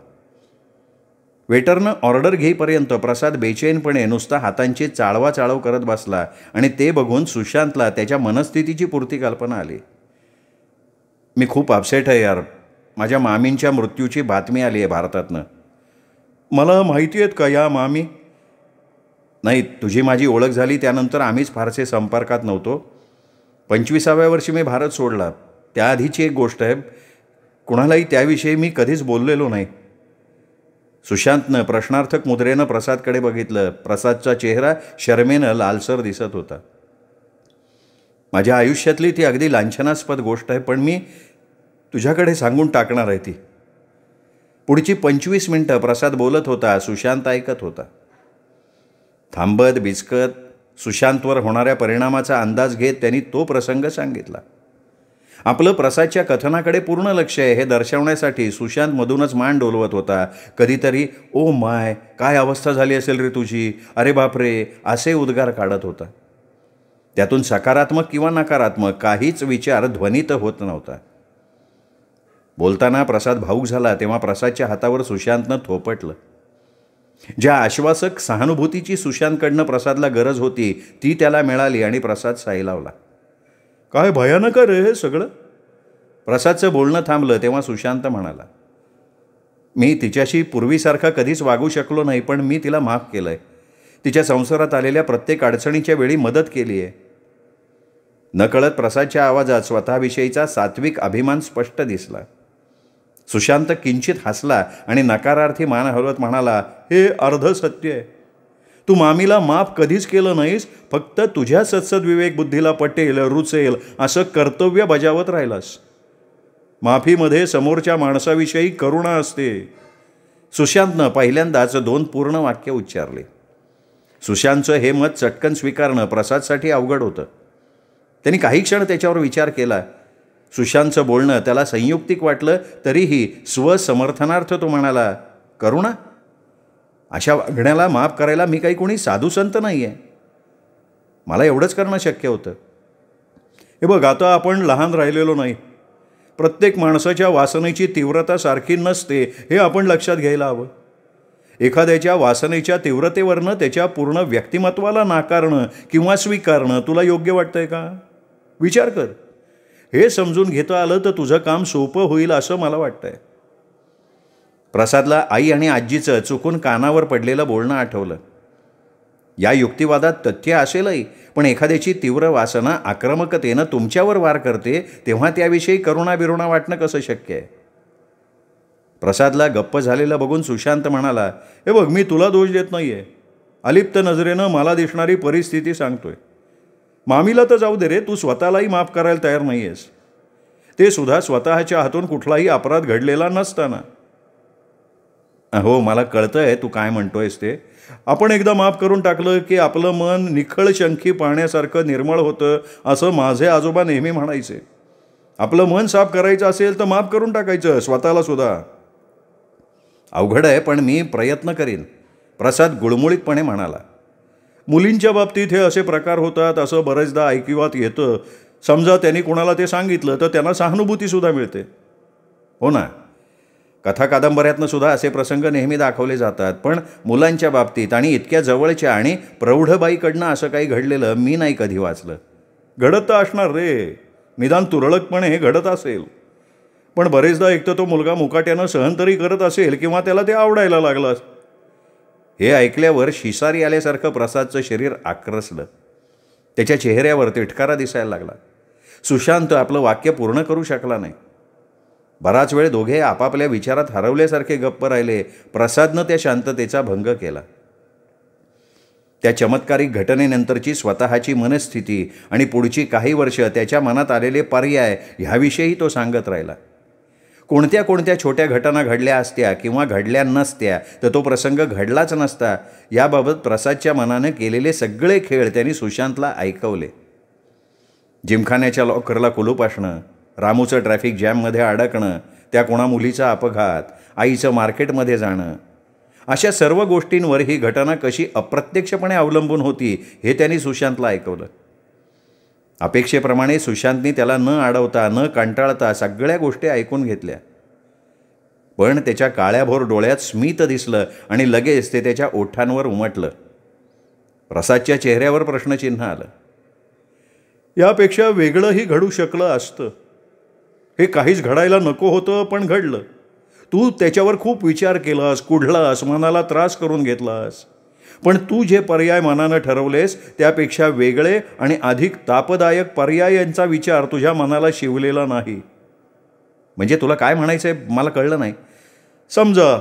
वेटरनं ऑर्डर घेईपर्यंत प्रसाद बेचैनपणे नुसता हातांची चाळवाचाळव करत बसला आणि ते बघून सुशांतला त्याच्या मनस्थितीची पुरती कल्पना आली. मी खूप अपसेट आहे यार, माझ्या मामींच्या मृत्यूची बातमी आली आहे भारतातनं. मला माहिती आहेत का या मामी? नाही, तुझी माझी ओळख झाली त्यानंतर आम्हीच फारसे संपर्कात नव्हतो. 25व्या वर्षी मी भारत सोडला. त्याआधीची एक गोष्ट आहे, कुणालाही त्याविषयी मी कधीच बोललेलो नाही. सुशांतनं प्रश्नार्थक मुद्रेनं प्रसादकडे बघितलं. प्रसादचा चेहरा शरमेनं लालसर दिसत होता. माझ्या आयुष्यातली ती अगदी लांछनास्पद गोष्ट आहे, पण मी तुझ्याकडे सांगून टाकणार आहे ती. पुढची 25 मिनिटं प्रसाद बोलत होता, सुशांत ऐकत होता. थांबत बिचकत सुशांतवर होणाऱ्या परिणामाचा अंदाज घेत त्यांनी तो प्रसंग सांगितला. आपलं प्रसादच्या कथनाकडे पूर्ण लक्ष आहे हे दर्शवण्यासाठी सुशांत मधूनच मान डोलवत होता. कधीतरी ओ माय, काय अवस्था झाली असेल रे तुझी, अरे बापरे, असे उद्गार काढत होता. त्यातून सकारात्मक किंवा नकारात्मक काहीच विचार ध्वनित होत नव्हता. बोलताना प्रसाद भाऊक झाला तेव्हा प्रसादच्या हातावर सुशांतनं थोपटलं. ज्या आश्वासक सहानुभूतीची सुशांतकडनं प्रसादला गरज होती ती त्याला मिळाली आणि प्रसाद साईलावला. काय भयानक रे हे सगळं. प्रसादचं बोलणं थांबलं तेव्हा सुशांत म्हणाला, मी तिच्याशी पूर्वीसारखा कधीच वागू शकलो नाही, पण मी तिला माफ केलं आहे. तिच्या संसारात आलेल्या प्रत्येक अडचणीच्या वेळी मदत केली आहे. नकळत प्रसादच्या आवाजात स्वतःविषयीचा सात्विक अभिमान स्पष्ट दिसला. सुशांत किंचित हसला आणि नकारार्थी मान हलवत म्हणाला, हे अर्ध सत्य आहे. तू मामीला माफ कधीच केलं नाहीस, फक्त तुझ्या सत्सद विवेक बुद्धीला पटेल रुचेल असं कर्तव्य बजावत राहिलास. माफीमध्ये समोरच्या माणसाविषयी करुणा असते. सुशांतनं पहिल्यांदाच 2 पूर्ण वाक्य उच्चारले. सुशांतचं हे मत चटकन स्वीकारणं प्रसादसाठी अवघड होतं. त्यांनी काही क्षण त्याच्यावर विचार केला. सुशांतचं बोलणं त्याला संयुक्तिक वाटलं तरीही स्वसमर्थनार्थ तो म्हणाला, करुणा? अशा वागण्याला माफ करायला मी काही कोणी साधू संत नाही आहे. मला एवढंच करणं शक्य होतं. हे बघ, आता आपण लहान राहिलेलो नाही. प्रत्येक माणसाच्या वासनेची तीव्रता सारखी नसते हे आपण लक्षात घ्यायला हवं. एखाद्याच्या वासनेच्या तीव्रतेवरनं त्याच्या पूर्ण व्यक्तिमत्वाला नाकारणं किंवा स्वीकारणं तुला योग्य वाटतंय का? विचार कर. हे समजून घेता आलं तर तुझं काम सोपं होईल असं मला वाटतंय. प्रसादला आई आणि आजीचं चुकून कानावर पडलेलं बोलणं आठवलं. या युक्तिवादात तथ्य असेलही, पण एखाद्याची तीव्र वासना आक्रमकतेनं तुमच्यावर वार करते तेव्हा त्याविषयी करुणा बिरुणा वाटणं कसं शक्य आहे? प्रसादला गप्प झालेलं बघून सुशांत म्हणाला, हे बघ, मी तुला दोष देत नाही आहे. अलिप्त नजरेनं मला दिसणारी परिस्थिती सांगतोय. मामीला तर जाऊ दे रे, तू स्वतःलाही माफ करायला तयार नाही आहेस. ते सुद्धा स्वतःच्या हातून कुठलाही अपराध घडलेला नसताना. हो, मला कळतं आहे तू काय म्हणतोयस ते. आपण एकदा माफ करून टाकलं की आपलं मन निखळ शंखी पाण्यासारखं निर्मळ होतं असं माझे आजोबा नेहमी म्हणायचे. आपलं मन साफ करायचं असेल तर माफ करून टाकायचं, स्वतःला सुद्धा. अवघड आहे, पण मी प्रयत्न करीन, प्रसाद गुळमुळीतपणे म्हणाला. मुलींच्या बाबतीत हे असे प्रकार होतात असं बरेचदा ऐकिवात येतं. समजा त्यांनी कोणाला ते सांगितलं तर त्यांना सहानुभूतीसुद्धा मिळते. हो ना, कथा कादंबऱ्यातनं सुद्धा असे प्रसंग नेहमी दाखवले जातात, पण मुलांच्या बाबतीत आणि इतक्या जवळच्या आणि प्रौढबाईकडनं असं काही घडलेलं मी नाही कधी वाचलं. घडत तर असणार रे, निदान तुरळकपणे घडत असेल, पण बरेचदा एक तर तो मुलगा मुकाट्यानं सहन तरी करत असेल किंवा त्याला ते आवडायला लागलं. हे ऐकल्यावर शिसारी आल्यासारखं प्रसादचं शरीर आक्रसलं. त्याच्या चेहऱ्यावर तिटकारा दिसायला लागला. सुशांत आपलं वाक्य पूर्ण करू शकला नाही. बराच वेळ दोघे आपापल्या विचारात हरवल्यासारखे गप्प राहिले. प्रसादनं त्या शांततेचा भंग केला. त्या चमत्कारिक घटनेनंतरची स्वतःची मनस्थिती आणि पुढची काही वर्ष त्याच्या मनात आलेले पर्याय ह्याविषयी तो सांगत राहिला. कोणत्या कोणत्या छोट्या घटना घडल्या असत्या किंवा घडल्या नसत्या तर तो प्रसंग घडलाच नसता याबाबत प्रसादच्या मनानं केलेले सगळे खेळ त्यांनी सुशांतला ऐकवले. जिमखान्याच्या लॉकरला कुलूप असणं, रामूचं ट्रॅफिक जॅममध्ये अडकणं, त्या कोणा मुलीचा अपघात, आईचं मार्केटमध्ये जाणं, अशा सर्व गोष्टींवर ही घटना कशी अप्रत्यक्षपणे अवलंबून होती हे त्यांनी सुशांतला ऐकवलं. अपेक्षेप्रमाणे सुशांतनी त्याला न अडवता न कंटाळता सगळ्या गोष्टी ऐकून घेतल्या. पण त्याच्या काळ्याभोर डोळ्यात स्मित दिसलं आणि लगेच ते त्याच्या ओठांवर उमटलं. प्रसादच्या चेहऱ्यावर प्रश्नचिन्ह आलं. यापेक्षा वेगळंही घडू शकलं असतं. हे काहीच घडायला नको होतं पण घडलं. तू त्याच्यावर खूप विचार केलास, कुढलास, मनाला त्रास करून घेतलास, पण तू जे पर्याय मनानं ठरवलेस त्यापेक्षा वेगळे आणि अधिक तापदायक पर्यायांचा विचार तुझ्या मनाला शिवलेला नाही. म्हणजे तुला काय म्हणायचं आहे मला कळलं नाही. समजा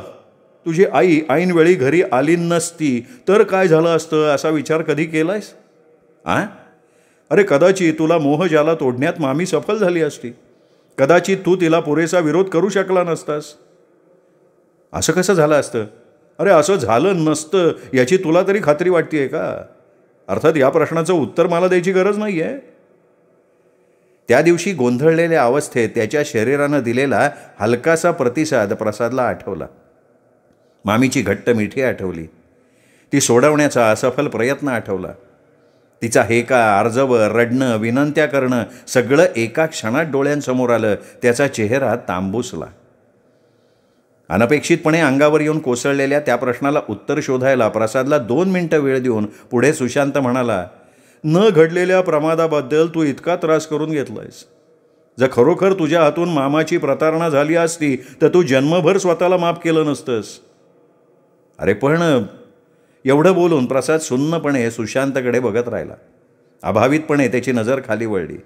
तुझी आई ऐनवेळी घरी आली नसती तर काय झालं असतं असा विचार कधी केलायस? अरे कदाचित तुला मोहजाला तोडण्यात मामी सफल झाली असती. कदाचित तू तिला पुरेसा विरोध करू शकला नसतास. असं कसं झालं असतं? अरे असं झालं नसतं याची तुला तरी खात्री वाटते का? अर्थात या प्रश्नाचं उत्तर मला द्यायची गरज नाही आहे. त्या दिवशी गोंधळलेल्या अवस्थेत त्याच्या शरीरानं दिलेला हलकासा प्रतिसाद प्रसादला आठवला. मामीची घट्ट मिठी आठवली. ती सोडवण्याचा असफल प्रयत्न आठवला. तिचा हेका, आर्जवर, रडणं, विनंत्या करणं सगळं एका क्षणात डोळ्यांसमोर आलं. त्याचा चेहरा तांबूसला. अनपेक्षितपणे अंगावर येऊन कोसळलेल्या त्या प्रश्नाला उत्तर शोधायला प्रसादला 2 मिनिटं वेळ देऊन पुढे सुशांत म्हणाला, न घडलेल्या प्रमादाबद्दल तू इतका त्रास करून घेतलायस. जर खरोखर तुझ्या हातून मामाची प्रतारणा झाली असती तर तू जन्मभर स्वतःला माफ केलं नसतंस. अरे पण एवढं बोलून प्रसाद सुन्नपणे सुशांतकडे बघत राहिला. अभावितपणे त्याची नजर खाली वळली.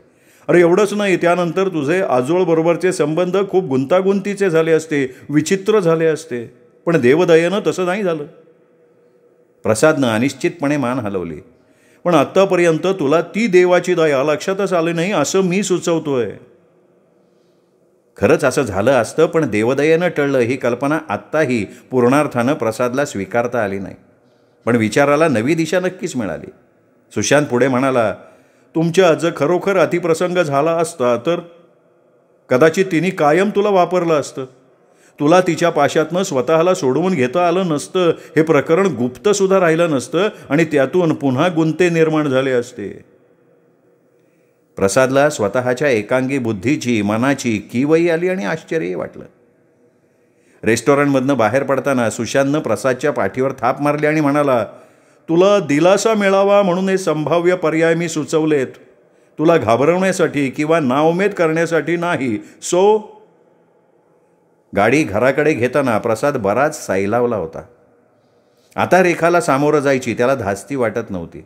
अरे एवढंच नाही, त्यानंतर तुझे आजोळबरोबरचे संबंध खूप गुंतागुंतीचे झाले असते, विचित्र झाले असते, पण देवदयेनं तसं नाही झालं. प्रसादनं अनिश्चितपणे मान हलवली. पण आत्तापर्यंत तुला ती देवाची दया लक्षातच आली नाही असं मी सुचवतोय. खरंच असं झालं असतं पण देवदयेनं टळलं ही कल्पना आत्ताही पूर्णार्थानं प्रसादला स्वीकारता आली नाही. पण विचाराला नवी दिशा नक्कीच मिळाली. सुशांत पुढे म्हणाला, तुमच्या जर खरोखर अतिप्रसंग झाला असता तर कदाचित तिने कायम तुला वापरलं असतं. तुला तिच्या पाशातनं स्वतःला सोडवून घेता आलं नसतं. हे प्रकरण गुप्तसुद्धा राहिलं नसतं आणि त्यातून पुन्हा गुंते निर्माण झाले असते. प्रसादला स्वतःच्या एकांगी बुद्धीची, मनाची किवई आली आणि आश्चर्यही वाटलं. रेस्टॉरंटमधनं बाहेर पडताना सुशांतनं प्रसादच्या पाठीवर थाप मारली आणि म्हणाला, तुला दिलासा मिळावा म्हणून हे संभाव्य पर्याय मी सुचवलेत. तुला घाबरवण्यासाठी किंवा नाउमेद करण्यासाठी नाही. गाडी घराकडे घेताना प्रसाद बराच सायलावला होता. आता रेखाला सामोरं जायची त्याला धास्ती वाटत नव्हती.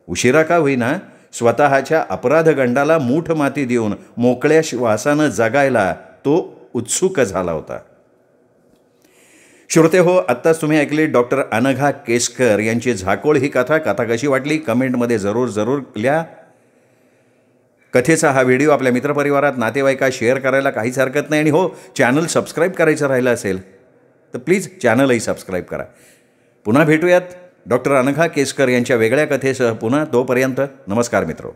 उशिरा का होईना स्वतःच्या अपराधगंडाला मूठ माती देऊन मोकळ्या श्वासानं जगायला तो उत्सुक झाला होता. श्रोते हो, आत्ताच तुम्ही ऐकली डॉक्टर अनघा केसकर यांची झाकोळ ही कथा. कथा कशी वाटली कमेंटमध्ये जरूर लिहा. कथेचा हा व्हिडिओ आपल्या मित्रपरिवारात, नातेवाईकात शेअर करायला काहीच हरकत नाही. आणि हो, चॅनल सबस्क्राईब करायचं राहिलं असेल तर प्लीज चॅनलही सबस्क्राईब करा. पुन्हा भेटूयात डॉक्टर अनघा केसकर यांच्या वेगळ्या कथेसह पुन्हा. तोपर्यंत नमस्कार मित्रो.